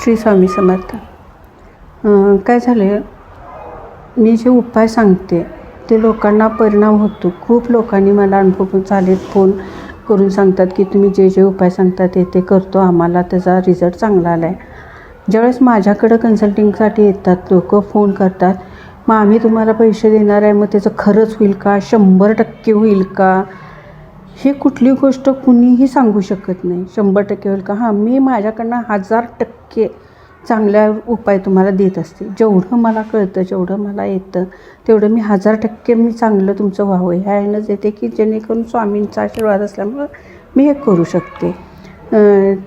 श्री स्वामी समर्थ. काय झालं, मी जे उपाय सांगते ते लोकांना परिणाम होतो. खूप लोकांनी मला अनुभव आलेत, फोन करून सांगतात की तुम्ही जे जे उपाय सांगता ते करतो, आम्हाला त्याचा रिझल्ट चांगला आला आहे. ज्यावेळेस माझ्याकडं कन्सल्टिंगसाठी येतात लोक, फोन करतात, मग आम्ही तुम्हाला पैसे देणार आहे, मग त्याचं खरंच होईल का, 100% होईल का, हे कुठली गोष्ट कुणीही सांगू शकत नाही. 100% होईल का? हां, मी माझ्याकडनं 1000% चांगल्या उपाय तुम्हाला देत असते. जेवढं मला कळतं, जेवढं मला येतं तेवढं मी 1000% मी चांगलं तुमचं व्हावं ह्या ह्यानंच देते, की जेणेकरून स्वामींचा आशीर्वाद असल्यामुळं मी हे करू शकते.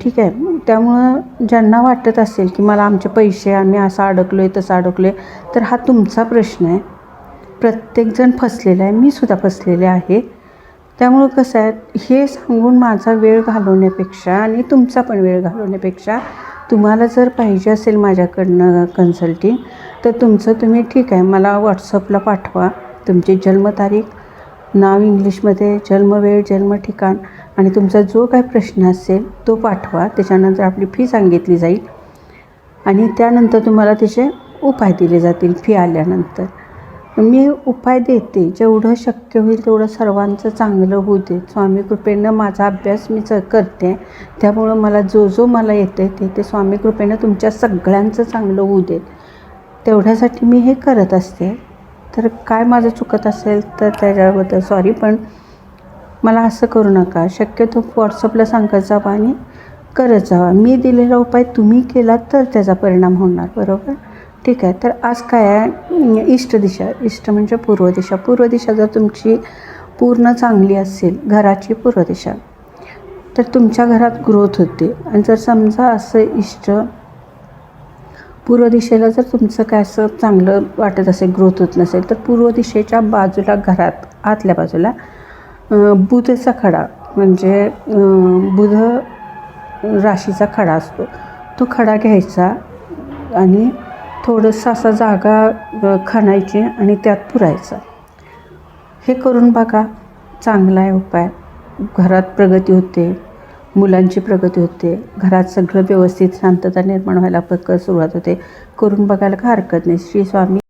ठीक आहे. त्यामुळं ज्यांना वाटत असेल की मला आमचे पैसे, आम्ही असं अडकलो आहे तसं अडकलो आहे, तर हा तुमचा प्रश्न आहे. प्रत्येकजण फसलेला आहे, मी सुद्धा फसलेले आहे. त्यामुळं कसं आहे, हे सांगून माझा वेळ घालवण्यापेक्षा आणि तुमचा पण वेळ घालवण्यापेक्षा, तुम्हाला जर पाहिजे असेल माझ्याकडनं कन्सल्टिंग, तर तुमचं तुम्ही ठीक आहे मला व्हॉट्सअपला पाठवा. तुमची जन्मतारीख, नाव इंग्लिशमध्ये, जन्मवेळ, जन्मठिकाण आणि तुमचा जो काय प्रश्न असेल तो पाठवा. त्याच्यानंतर आपली फी सांगितली जाईल आणि त्यानंतर तुम्हाला त्याचे उपाय दिले जातील फी आल्यानंतर. मी उपाय देते, जेवढं शक्य होईल तेवढं सर्वांचं चांगलं होऊ दे. स्वामी कृपेनं माझा अभ्यास मी करते, त्यामुळं मला जो मला येतं ते स्वामी कृपेनं तुमच्या सगळ्यांचं चांगलं होऊ देत, तेवढ्यासाठी मी हे करत असते. तर काय माझं चुकत असेल तर त्याच्याबद्दल सॉरी, पण मला असं करू नका. शक्यतो व्हॉट्सअपला सांगत जावा आणि करत जावा. मी दिलेला उपाय तुम्ही केला तर त्याचा परिणाम होणार, बरोबर? ठीक आहे. तर आज काय आहे, इष्ट दिशा, इष्ट म्हणजे पूर्व दिशा. पूर्व दिशा जर तुमची पूर्ण चांगली असेल, घराची पूर्व दिशा, तर तुमच्या घरात ग्रोथ होते. आणि जर समजा असं इष्ट पूर्व दिशेला जर तुमचं काय असं चांगलं वाटत असेल, ग्रोथ होत नसेल, तर पूर्व दिशेच्या बाजूला, घरात आतल्या बाजूला बुधचा खडा, म्हणजे बुध राशीचा खडा असतो, तो खडा घ्यायचा आणि थोडंसं असा जागा खणायची आणि त्यात पुरायचा. हे करून बघा, चांगला आहे उपाय. घरात प्रगती होते, मुलांची प्रगती होते, घरात सगळं व्यवस्थित शांतता निर्माण व्हायला सुरुवात होते. करून बघायला का हरकत नाही. श्री स्वामी